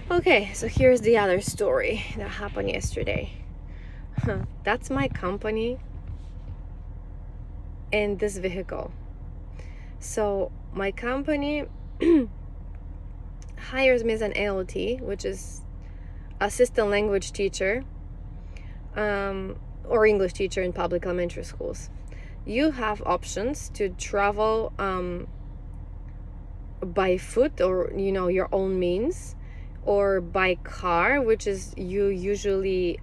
Okay, so here's the other story that happened yesterday. That's my company and this vehicle. So my company hires me as an ALT, which is assistant language teacher, or English teacher in public elementary schools. You have options to travel by foot or your own means, or by car, which is you usually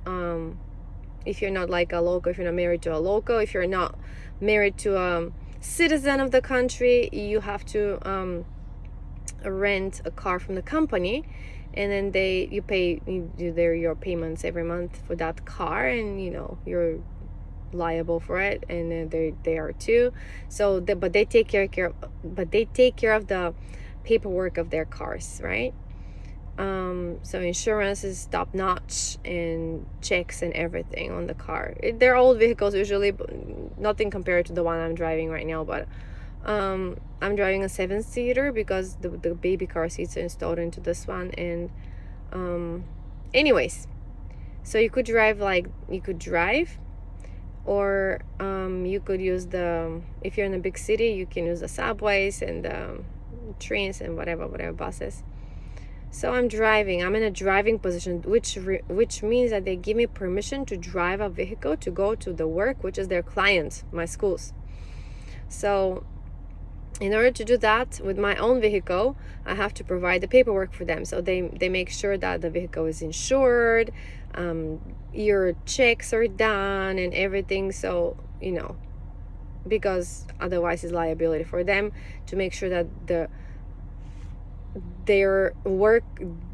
if you're not like a local, if you're not married to a local, if you're not married to a citizen of the country, you have to rent a car from the company, and then you do your payments every month for that car, and you're liable for it, and then they are too. So but they take care of the paperwork of their cars, right? So insurance is top notch, and checks and everything on the car. They're old vehicles usually, but nothing compared to the one I'm driving right now. But I'm driving a 7-seater because the baby car seats are installed into this one. And anyways, so you could drive, or you could use if you're in a big city, you can use the subways and trains and whatever buses. So I'm in a driving position, which means that they give me permission to drive a vehicle to go to the work, which is their client, my schools. So in order to do that with my own vehicle, I have to provide the paperwork for them. So they make sure that the vehicle is insured, your checks are done and everything. So, because otherwise it's liability for them to make sure that their work,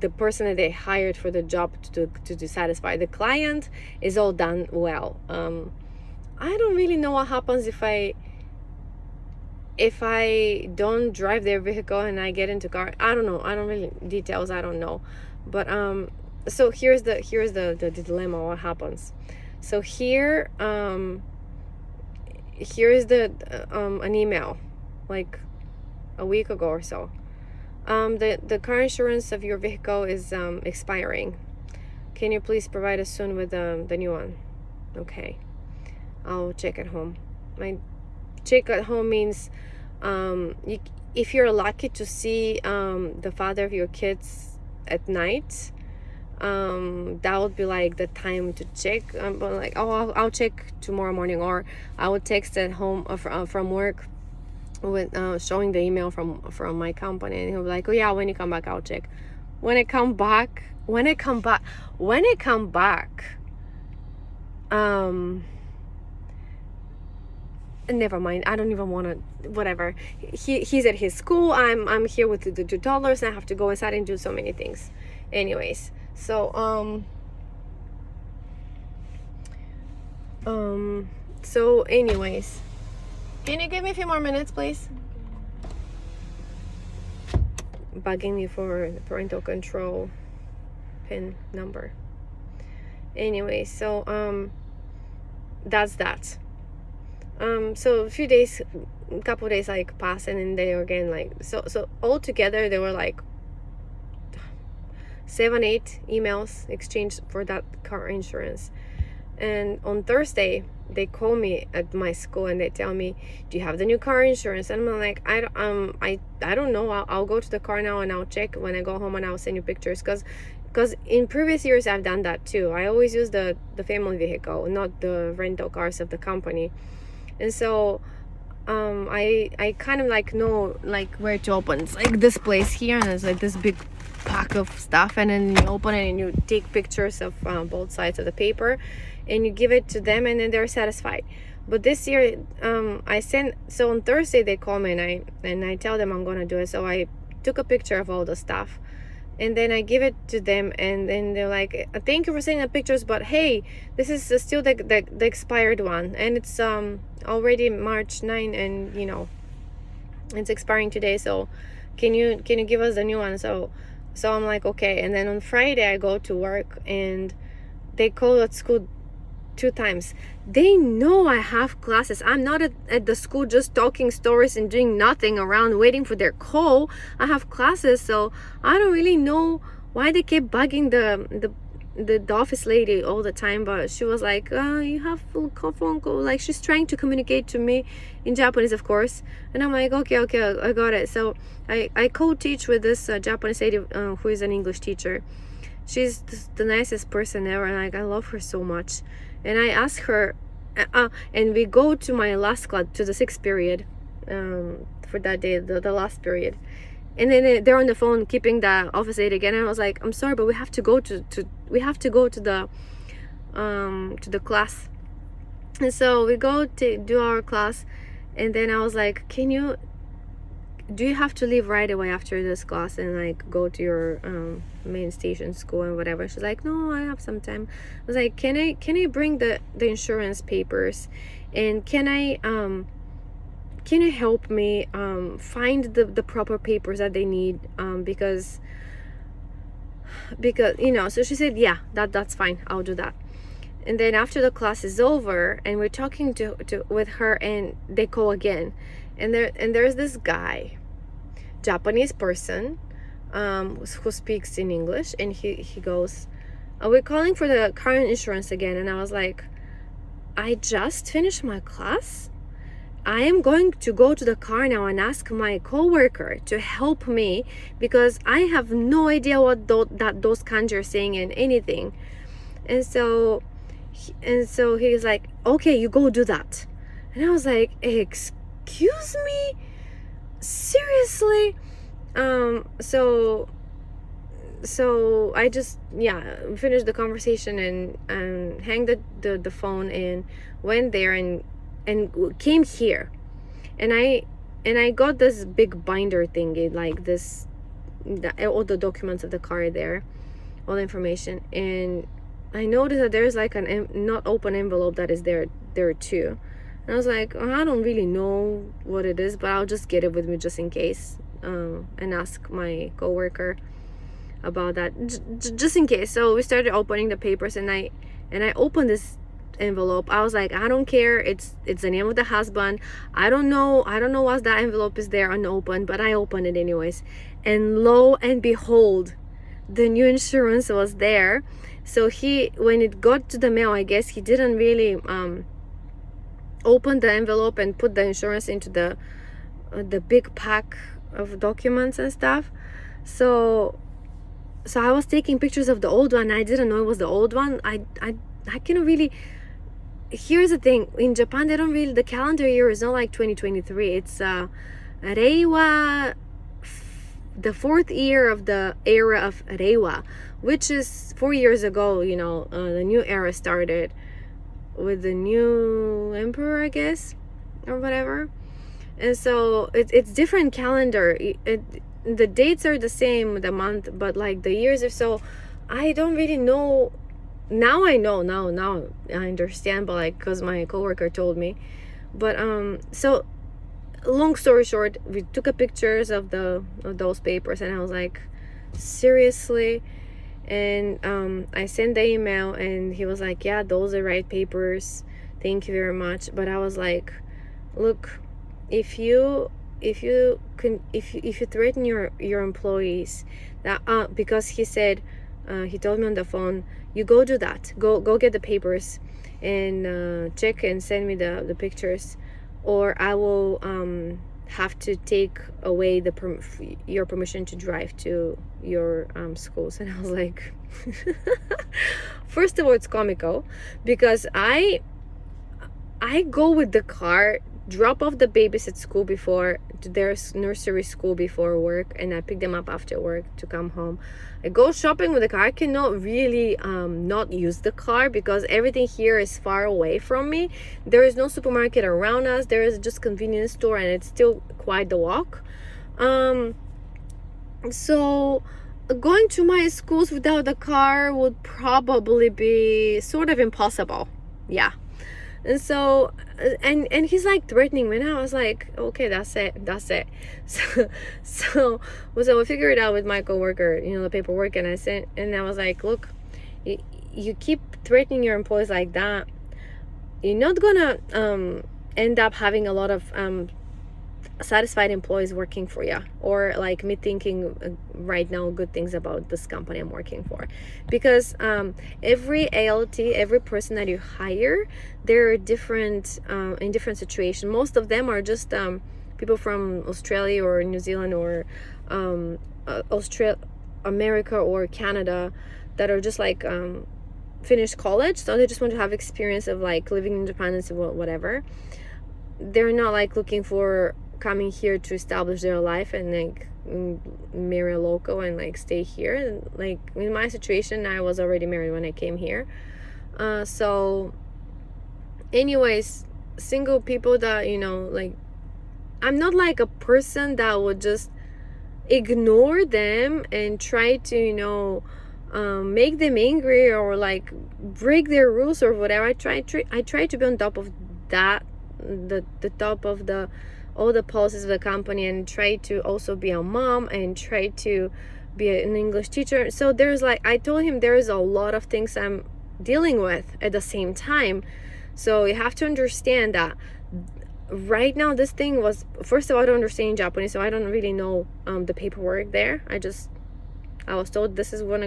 the person that they hired for the job to satisfy the client, is all done well. I don't really know what happens if I don't drive their vehicle and I get into car. I don't know. I don't really details. I don't know. But so here's the dilemma. What happens? So here's an email, like a week ago or so. The car insurance of your vehicle is expiring. Can you please provide us soon with the new one? Okay, I'll check at home. My check at home means if you're lucky to see the father of your kids at night, that would be like the time to check. But like, I'll check tomorrow morning, or I would text at home from work with showing the email from my company, and he'll be like, oh yeah, when you come back I'll check. When I come back never mind, I don't even want to, whatever. He's at his school, I'm here with the $2, and I have to go inside and do so many things. Anyways, so anyways, can you give me a few more minutes, please? Bugging me for the parental control PIN number. Anyway, so that's that. So a couple of days like passed, and then they were again like so all together there were like 7-8 emails exchanged for that car insurance. And on Thursday they call me at my school and they tell me, do you have the new car insurance? And I'm like, I don't know. I'll go to the car now and I'll check when I go home, and I'll send you pictures, because in previous years I've done that too. I always use the family vehicle, not the rental cars of the company. And so I kind of like know like where to open. It's like this place here, and it's like this big pack of stuff, and then you open it and you take pictures of both sides of the paper, and you give it to them, and then they're satisfied. But this year so on Thursday they call me, and I tell them I'm gonna do it. So I took a picture of all the stuff, and then I give it to them, and then they're like, thank you for sending the pictures, but hey, this is still the expired one, and it's already March 9, and it's expiring today, so can you give us a new one? So I'm like, okay. And then on Friday I go to work, and they call at school 2 times. They know I have classes. I'm not at the school just talking stories and doing nothing around waiting for their call. I have classes, so I don't really know why they keep bugging the office lady all the time. But she was like, you have full phone call, like she's trying to communicate to me in Japanese, of course. And I'm like, okay, I got it. So I co-teach with this Japanese lady who is an English teacher. She's the nicest person ever, and like I love her so much. And I asked her, and we go to my last class, to the 6th period, for that day, the last period. And then they're on the phone keeping the office lady again. And I was like, I'm sorry, but we have to go to the class. And so we go to do our class, and then I was like, do you have to leave right away after this class and like go to your main station school and whatever? She's like, no, I have some time. I was like, can I bring the insurance papers, and can you help me find the proper papers that they need, because so she said, yeah, that's fine, I'll do that. And then after the class is over and we're talking with her, and they call again, and there's this guy, Japanese person, who speaks in English, and he goes, we're calling for the car insurance again. And I was like, I just finished my class. I am going to go to the car now and ask my coworker to help me, because I have no idea what those kanji are saying and anything. And so he's like, okay, you go do that. And I was like, excuse me, seriously? So I just finished the conversation and hang the phone and went there and came here, and I got this big binder thingy, like this, all the documents of the car there, all the information. And I noticed that there's like an not open envelope that is there too. And I was like, I don't really know what it is, but I'll just get it with me just in case, and ask my coworker about that, just in case. So we started opening the papers, and I opened this envelope. I was like, I don't care, it's the name of the husband. I don't know what that envelope is there unopened, but I opened it anyways. And lo and behold, the new insurance was there. So when it got to the mail, I guess he didn't really open the envelope and put the insurance into the big pack of documents and stuff. So I was taking pictures of the old one. I didn't know it was the old one. I cannot really. Here's the thing, in Japan, they don't really, the calendar year is not like 2023. It's Reiwa, the 4th year of the era of Reiwa, which is 4 years ago. The new era started with the new emperor, I guess, or whatever. And so it's different calendar. The dates are the same, the month, but like the years or so, I don't really know. Now I know, now I understand, but like, because my coworker told me. But so long story short, we took a pictures of those papers, and I was like, seriously? And I sent the email, and he was like, yeah, those are right papers, thank you very much. But I was like, look, if you threaten your employees, that because he said, he told me on the phone, you go do that, go get the papers and check and send me the pictures, or I will have to take away your permission to drive to your schools. And I was like, first of all, it's comical, because I go with the car, drop off the babies at school before, to their nursery school before work, and I pick them up after work to come home. I go shopping with the car. I cannot really not use the car, because everything here is far away from me. There is no supermarket around us. There is just convenience store, and it's still quite the walk. So going to my schools without the car would probably be sort of impossible. Yeah. And so and he's like threatening me, and I was like, okay, that's it. So we figured it out with my coworker, the paperwork, and I was like, look, you keep threatening your employees like that, you're not gonna end up having a lot of satisfied employees working for you, or like me thinking right now good things about this company I'm working for. Because every ALT, every person that you hire, they're different, in different situations. Most of them are just people from Australia or New Zealand or America or Canada, that are just like finished college, so they just want to have experience of like living independence or whatever. They're not like looking for coming here to establish their life and like marry a local and like stay here. And like in my situation, I was already married when I came here. So anyways, single people that, you know, like, I'm not like a person that would just ignore them and try to, you know, make them angry or like break their rules or whatever. I try to be on top of that, the top of the all the policies of the company, and try to also be a mom and try to be an English teacher. So there's like, I told him there is a lot of things I'm dealing with at the same time. So you have to understand that right now this thing was, first of all, I don't understand Japanese, so I don't really know the paperwork there. I was told this is what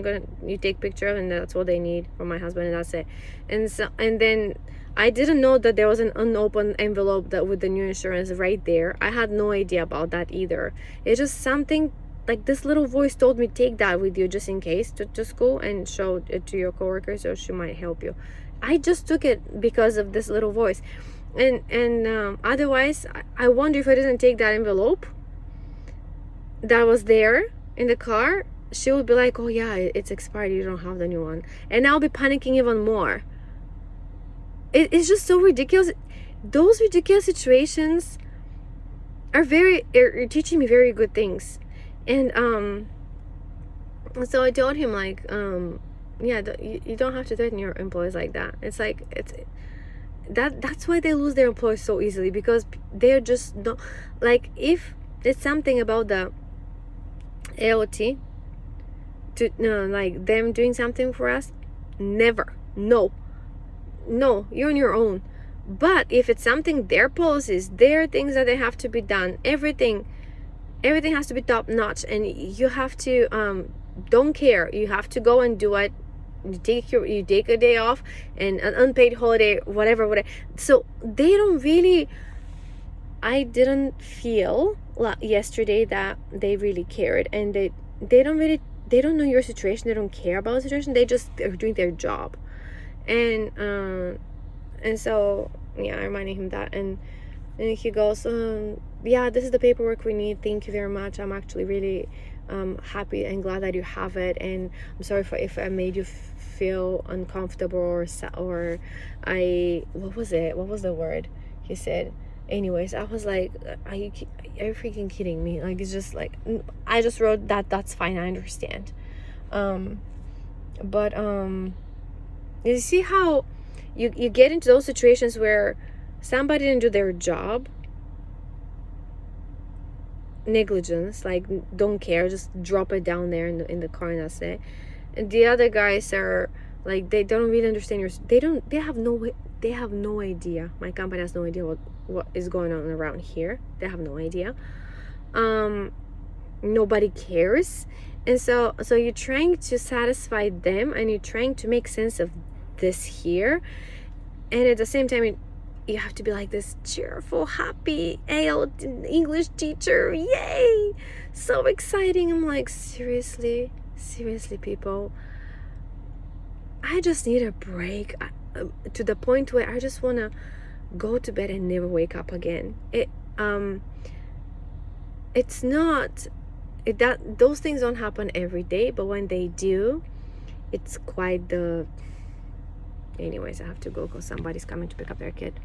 you take picture of, and that's what they need from my husband, and that's it. And then I didn't know that there was an unopened envelope that with the new insurance right there. I had no idea about that either. It's just something like this little voice told me, take that with you just in case to school and show it to your coworkers, or she might help you. I just took it because of this little voice. And otherwise, I wonder if I didn't take that envelope that was there in the car, she would be like, oh yeah, it's expired, you don't have the new one. And I'll be panicking even more. It's just so ridiculous. Those ridiculous situations are teaching me very good things. And so I told him like, yeah, you don't have to threaten your employees like that. It's like, that's why they lose their employees so easily, because they're just not like, if it's something about the AOT to like them doing something for us, never, no, you're on your own. But if it's something, their policies, their things that they have to be done, everything has to be top notch, and you have to don't care, you have to go and do it. You take a day off and an unpaid holiday, whatever. So they don't really, I didn't feel yesterday that they really cared, and they don't know your situation, they don't care about the situation, they just are doing their job. And so yeah, I reminded him that, and he goes, yeah, this is the paperwork we need, thank you very much, I'm actually really happy and glad that you have it, and I'm sorry if I made you feel uncomfortable or what was the word he said. Anyways, I was like, are you freaking kidding me? Like, it's just like, I just wrote that's fine, I understand. But you see how you get into those situations where somebody didn't do their job, negligence, like don't care, just drop it down there in the car and that's it. And the other guys are like, they don't really understand they have no idea. My company has no idea what is going on around here. They have no idea. Nobody cares. And so you're trying to satisfy them, and you're trying to make sense of this here, and at the same time you have to be like this cheerful, happy English teacher, yay, so exciting. I'm like, seriously people, I just need a break, to the point where I just want to go to bed and never wake up again. It's not that those things don't happen every day, but when they do, it's quite the... Anyways, I have to go because somebody's coming to pick up their kid.